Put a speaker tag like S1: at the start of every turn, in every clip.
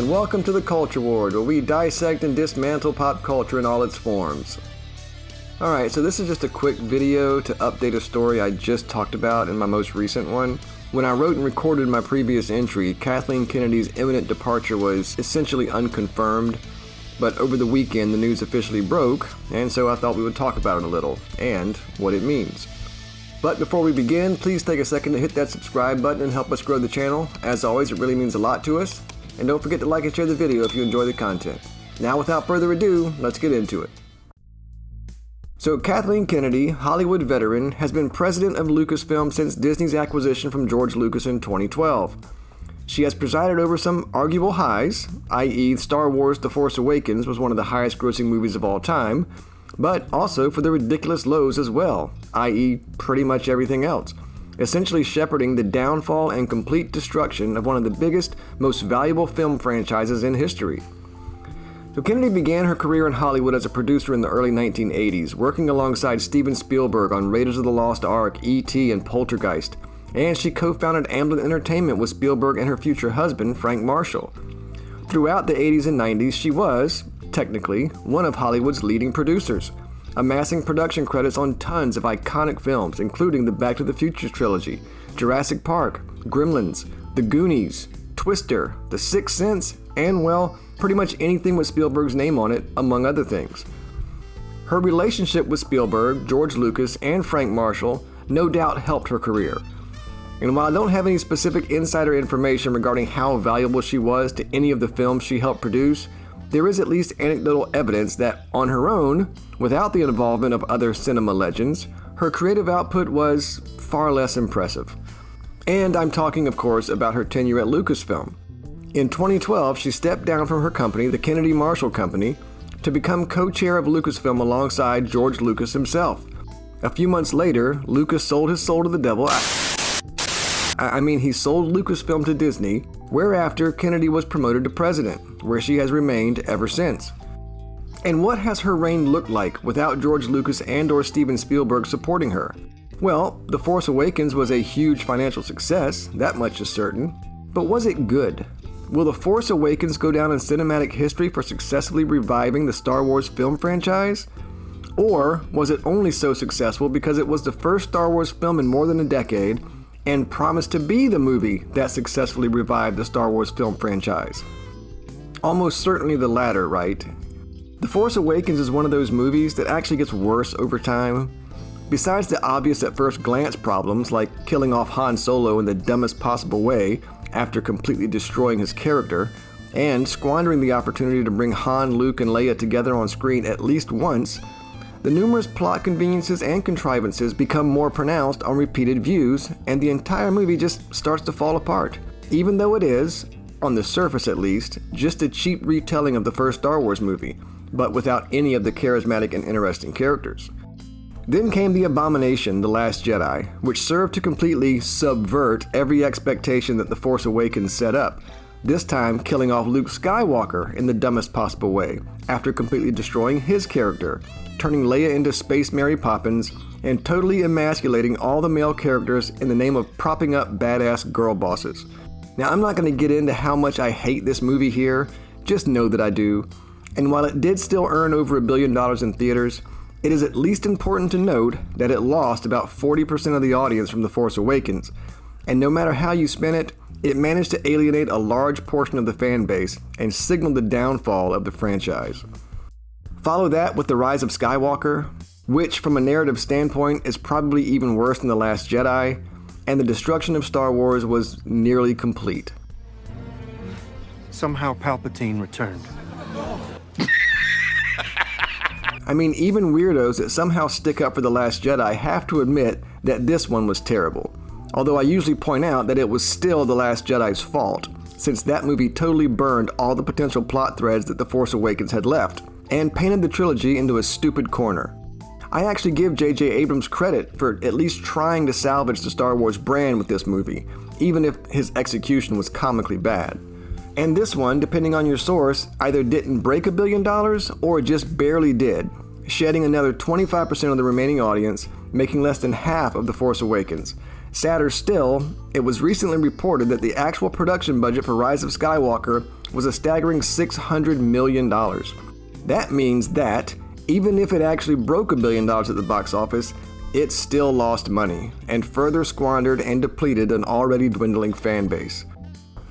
S1: and welcome to the Culture Ward, where we dissect and dismantle pop culture in all its forms. Alright, so this is just a quick video to update a story I just talked about in my most recent one. When I wrote and recorded my previous entry, Kathleen Kennedy's imminent departure was essentially unconfirmed, but over the weekend the news officially broke, and so I thought we would talk about it a little, and what it means. But before we begin, please take a second to hit that subscribe button and help us grow the channel. As always, it really means a lot to us. And don't forget to like and share the video if you enjoy the content. Now without further ado, let's get into it. So Kathleen Kennedy, Hollywood veteran, has been president of Lucasfilm since Disney's acquisition from George Lucas in 2012. She has presided over some arguable highs, i.e. Star Wars The Force Awakens was one of the highest grossing movies of all time, but also for the ridiculous lows as well, i.e. pretty much everything else, essentially shepherding the downfall and complete destruction of one of the biggest, most valuable film franchises in history. So Kennedy began her career in Hollywood as a producer in the early 1980s, working alongside Steven Spielberg on Raiders of the Lost Ark, E.T., and Poltergeist, and she co-founded Amblin Entertainment with Spielberg and her future husband, Frank Marshall. Throughout the 80s and 90s, she was, technically, one of Hollywood's leading producers, amassing production credits on tons of iconic films, including the Back to the Future trilogy, Jurassic Park, Gremlins, The Goonies, Twister, The Sixth Sense, and, well, pretty much anything with Spielberg's name on it, among other things. Her relationship with Spielberg, George Lucas, and Frank Marshall no doubt helped her career. And while I don't have any specific insider information regarding how valuable she was to any of the films she helped produce, there is at least anecdotal evidence that, on her own, without the involvement of other cinema legends, her creative output was far less impressive. And I'm talking, of course, about her tenure at Lucasfilm. In 2012, she stepped down from her company, the Kennedy Marshall Company, to become co-chair of Lucasfilm alongside George Lucas himself. A few months later, Lucas sold his soul to the devil. He sold Lucasfilm to Disney, whereafter Kennedy was promoted to president, where she has remained ever since. And what has her reign looked like without George Lucas and/or Steven Spielberg supporting her? Well, The Force Awakens was a huge financial success, that much is certain. But was it good? Will The Force Awakens go down in cinematic history for successfully reviving the Star Wars film franchise? Or was it only so successful because it was the first Star Wars film in more than a decade and promised to be the movie that successfully revived the Star Wars film franchise? Almost certainly the latter, right? The Force Awakens is one of those movies that actually gets worse over time. Besides the obvious at first glance problems like killing off Han Solo in the dumbest possible way after completely destroying his character, and squandering the opportunity to bring Han, Luke, and Leia together on screen at least once, the numerous plot conveniences and contrivances become more pronounced on repeated views, and the entire movie just starts to fall apart, even though it is, on the surface at least, just a cheap retelling of the first Star Wars movie, but without any of the charismatic and interesting characters. Then came the abomination, The Last Jedi, which served to completely subvert every expectation that The Force Awakens set up, this time killing off Luke Skywalker in the dumbest possible way, after completely destroying his character, turning Leia into Space Mary Poppins, and totally emasculating all the male characters in the name of propping up badass girl bosses. Now, I'm not going to get into how much I hate this movie here, just know that I do. And while it did still earn over $1 billion in theaters, it is at least important to note that it lost about 40% of the audience from The Force Awakens, and no matter how you spin it, it managed to alienate a large portion of the fan base and signal the downfall of the franchise. Follow that with The Rise of Skywalker, which from a narrative standpoint is probably even worse than The Last Jedi, and the destruction of Star Wars was nearly complete.
S2: Somehow Palpatine returned.
S1: Even weirdos that somehow stick up for The Last Jedi have to admit that this one was terrible. Although I usually point out that it was still The Last Jedi's fault, since that movie totally burned all the potential plot threads that The Force Awakens had left, and painted the trilogy into a stupid corner. I actually give J.J. Abrams credit for at least trying to salvage the Star Wars brand with this movie, even if his execution was comically bad. And this one, depending on your source, either didn't break $1 billion or just barely did, shedding another 25% of the remaining audience, making less than half of The Force Awakens. Sadder still, it was recently reported that the actual production budget for Rise of Skywalker was a staggering $600 million. That means that, even if it actually broke $1 billion at the box office, it still lost money, and further squandered and depleted an already dwindling fan base.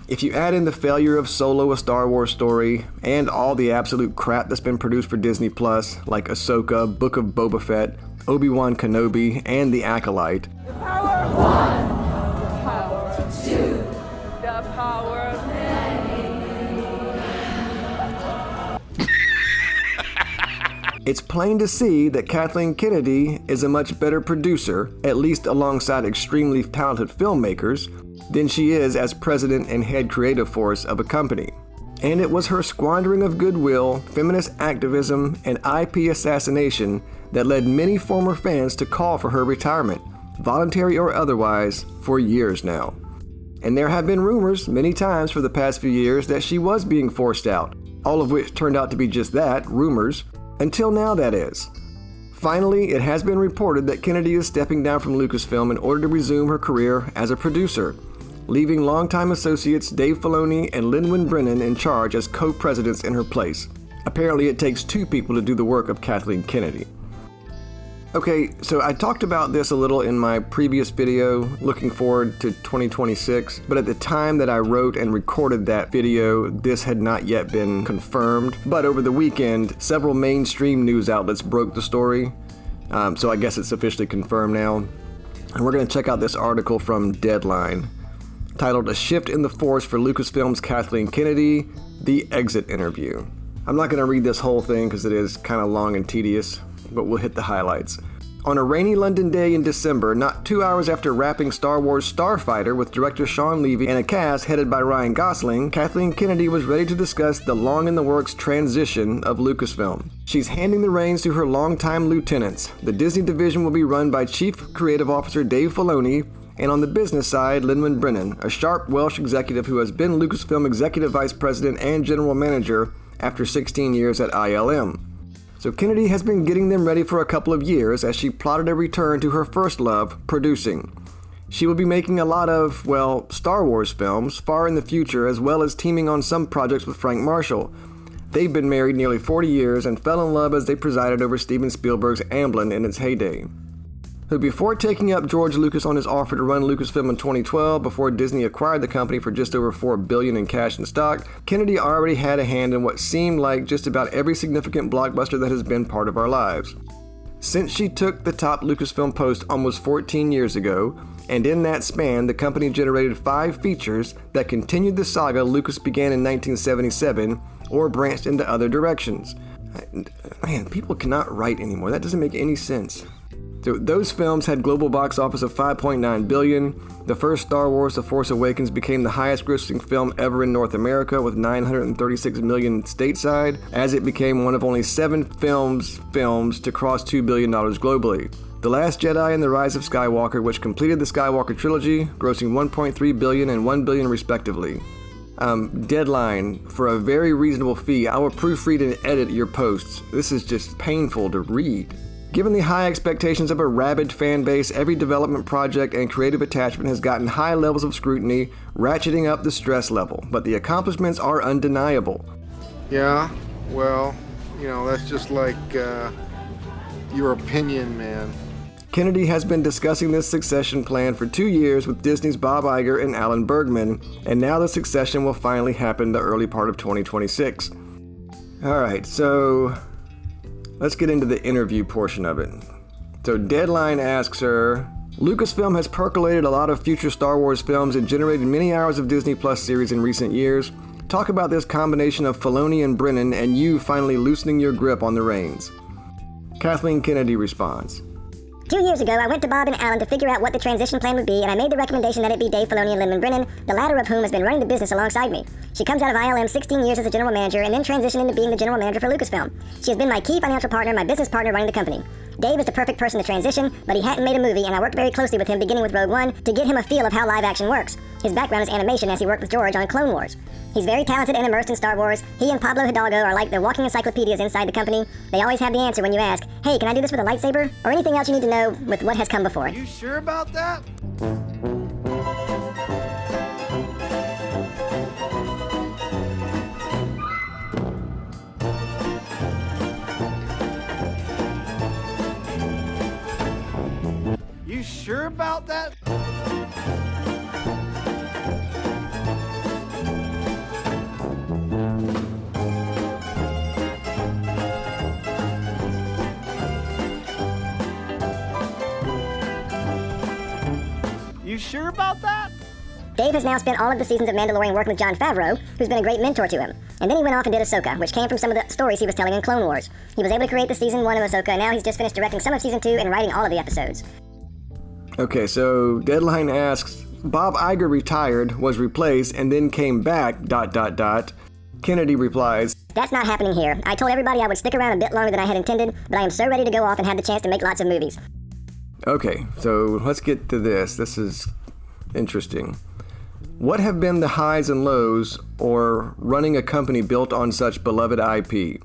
S1: If you add in the failure of Solo: A Star Wars Story, and all the absolute crap that's been produced for Disney+, like Ahsoka, Book of Boba Fett, Obi-Wan Kenobi, and The Acolyte,
S2: the power of one, the power of two, the power of
S1: it's plain to see that Kathleen Kennedy is a much better producer, at least alongside extremely talented filmmakers, than she is as president and head creative force of a company. And it was her squandering of goodwill, feminist activism, and IP assassination that led many former fans to call for her retirement, voluntary or otherwise, for years now. And there have been rumors many times for the past few years that she was being forced out, all of which turned out to be just that, rumors. Until now, that is. Finally, it has been reported that Kennedy is stepping down from Lucasfilm in order to resume her career as a producer, leaving longtime associates Dave Filoni and Lin Brennan in charge as co-presidents in her place. Apparently, it takes two people to do the work of Kathleen Kennedy. Okay, so I talked about this a little in my previous video, looking forward to 2026, but at the time that I wrote and recorded that video, this had not yet been confirmed. But over the weekend, several mainstream news outlets broke the story, so I guess it's officially confirmed now. And we're going to check out this article from Deadline, titled "A Shift in the Force for Lucasfilm's Kathleen Kennedy, The Exit Interview." I'm not going to read this whole thing because it is kind of long and tedious, but we'll hit the highlights. On a rainy London day in December, not 2 hours after wrapping Star Wars Starfighter with director Sean Levy and a cast headed by Ryan Gosling, Kathleen Kennedy was ready to discuss the long-in-the-works transition of Lucasfilm. She's handing the reins to her longtime lieutenants. The Disney division will be run by Chief Creative Officer Dave Filoni, and on the business side, Lin Brennan, a sharp Welsh executive who has been Lucasfilm Executive Vice President and General Manager after 16 years at ILM. So Kennedy has been getting them ready for a couple of years as she plotted a return to her first love, producing. She will be making a lot of, well, Star Wars films far in the future, as well as teaming on some projects with Frank Marshall. They've been married nearly 40 years and fell in love as they presided over Steven Spielberg's Amblin in its heyday. Who, before taking up George Lucas on his offer to run Lucasfilm in 2012 before Disney acquired the company for just over $4 billion in cash and stock, Kennedy already had a hand in what seemed like just about every significant blockbuster that has been part of our lives. Since she took the top Lucasfilm post almost 14 years ago, and in that span, the company generated 5 features that continued the saga Lucas began in 1977 or branched into other directions. Man, people cannot write anymore. That doesn't make any sense. So those films had global box office of $5.9 billion. The first Star Wars: The Force Awakens became the highest grossing film ever in North America with $936 million stateside, as it became one of only 7 films to cross $2 billion globally. The Last Jedi and The Rise of Skywalker, which completed the Skywalker trilogy, grossing $1.3 billion and $1 billion respectively. Deadline, for a very reasonable fee, I will proofread and edit your posts. This is just painful to read. Given the high expectations of a rabid fan base, every development project and creative attachment has gotten high levels of scrutiny, ratcheting up the stress level, but the accomplishments are undeniable.
S3: Yeah, well, that's just like your opinion, man.
S1: Kennedy has been discussing this succession plan for 2 years with Disney's Bob Iger and Alan Bergman, and now the succession will finally happen the early part of 2026. Alright, so let's get into the interview portion of it. So Deadline asks her, Lucasfilm has percolated a lot of future Star Wars films and generated many hours of Disney Plus series in recent years. Talk about this combination of Filoni and Brennan and you finally loosening your grip on the reins. Kathleen Kennedy responds,
S4: 2 years ago, I went to Bob and Alan to figure out what the transition plan would be, and I made the recommendation that it be Dave Filoni and Lin Brennan, the latter of whom has been running the business alongside me. She comes out of ILM 16 years as a general manager and then transitioned into being the general manager for Lucasfilm. She has been my key financial partner, my business partner running the company. Dave is the perfect person to transition, but he hadn't made a movie, and I worked very closely with him beginning with Rogue One to get him a feel of how live action works. His background is animation as he worked with George on Clone Wars. He's very talented and immersed in Star Wars. He and Pablo Hidalgo are like the walking encyclopedias inside the company. They always have the answer when you ask, hey, can I do this with a lightsaber? Or anything else you need to know with what has come before.
S3: You sure about that? You sure about that? You sure about that?
S4: Dave has now spent all of the seasons of Mandalorian working with Jon Favreau, who's been a great mentor to him. And then he went off and did Ahsoka, which came from some of the stories he was telling in Clone Wars. He was able to create the season 1 of Ahsoka, and now he's just finished directing some of season 2 and writing all of the episodes.
S1: Okay, so Deadline asks, Bob Iger retired, was replaced, and then came back, ... Kennedy replies,
S4: That's not happening here. I told everybody I would stick around a bit longer than I had intended, but I am so ready to go off and have the chance to make lots of movies.
S1: Okay, so let's get to this. This is interesting. What have been the highs and lows or running a company built on such beloved IP?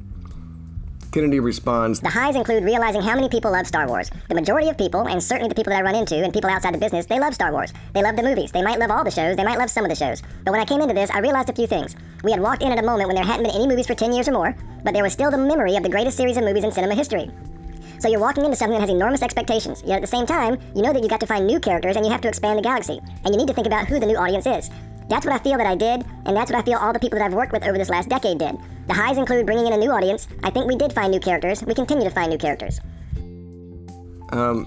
S1: Kennedy responds,
S4: The highs include realizing how many people love Star Wars. The majority of people, and certainly the people that I run into and people outside the business, they love Star Wars. They love the movies. They might love all the shows. They might love some of the shows. But when I came into this, I realized a few things. We had walked in at a moment when there hadn't been any movies for 10 years or more, but there was still the memory of the greatest series of movies in cinema history. So you're walking into something that has enormous expectations, yet at the same time, you know that you got to find new characters and you have to expand the galaxy. And you need to think about who the new audience is. That's what I feel that I did, and that's what I feel all the people that I've worked with over this last decade did. The highs include bringing in a new audience. I think we did find new characters. We continue to find new characters.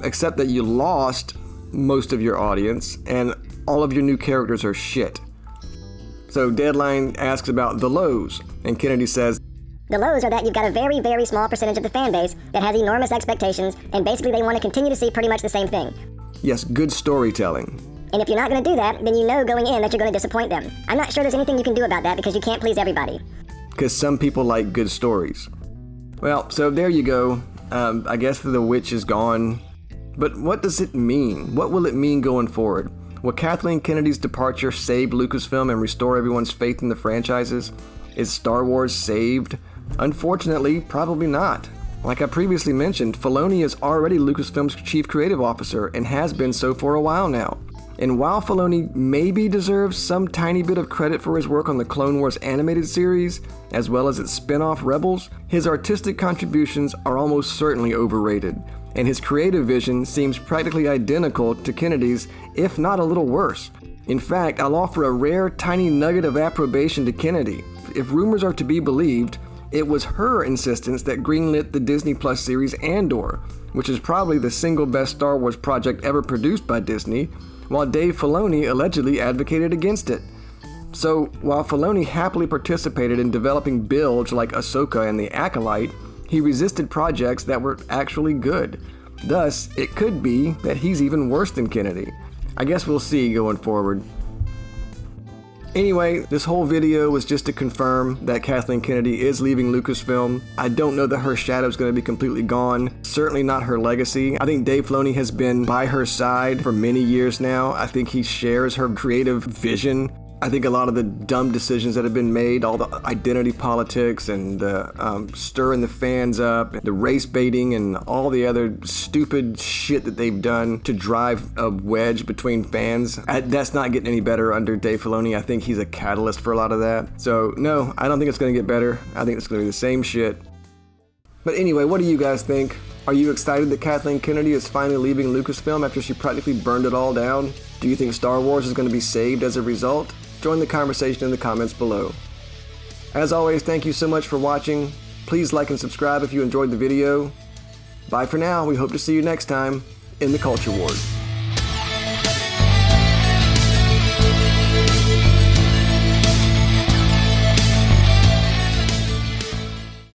S1: Except that you lost most of your audience, and all of your new characters are shit. So Deadline asks about the lows, and Kennedy says,
S4: The lows are that you've got a very, very small percentage of the fan base that has enormous expectations, and basically they want to continue to see pretty much the same thing.
S1: Yes, good storytelling.
S4: And if you're not going to do that, then you know going in that you're going to disappoint them. I'm not sure there's anything you can do about that because you can't please everybody.
S1: Because some people like good stories. Well, so there you go. I guess the witch is gone. But what does it mean? What will it mean going forward? Will Kathleen Kennedy's departure save Lucasfilm and restore everyone's faith in the franchises? Is Star Wars saved? Unfortunately, probably not. Like I previously mentioned, Filoni is already Lucasfilm's chief creative officer and has been so for a while now. And while Filoni maybe deserves some tiny bit of credit for his work on the Clone Wars animated series, as well as its spin-off Rebels, his artistic contributions are almost certainly overrated, and his creative vision seems practically identical to Kennedy's, if not a little worse. In fact, I'll offer a rare tiny nugget of approbation to Kennedy. If rumors are to be believed, it was her insistence that greenlit the Disney Plus series Andor, which is probably the single best Star Wars project ever produced by Disney, while Dave Filoni allegedly advocated against it. So, while Filoni happily participated in developing builds like Ahsoka and The Acolyte, he resisted projects that were actually good. Thus, it could be that he's even worse than Kennedy. I guess we'll see going forward. Anyway, this whole video was just to confirm that Kathleen Kennedy is leaving Lucasfilm. I don't know that her shadow's going to be completely gone. Certainly not her legacy. I think Dave Filoni has been by her side for many years now. I think he shares her creative vision. I think a lot of the dumb decisions that have been made, all the identity politics and the stirring the fans up, the race baiting and all the other stupid shit that they've done to drive a wedge between fans, that's not getting any better under Dave Filoni. I think he's a catalyst for a lot of that. So no, I don't think it's going to get better. I think it's going to be the same shit. But anyway, what do you guys think? Are you excited that Kathleen Kennedy is finally leaving Lucasfilm after she practically burned it all down? Do you think Star Wars is going to be saved as a result? Join the conversation in the comments below. As always, thank you so much for watching. Please like and subscribe if you enjoyed the video. Bye for now. We hope to see you next time in the Culture Wars.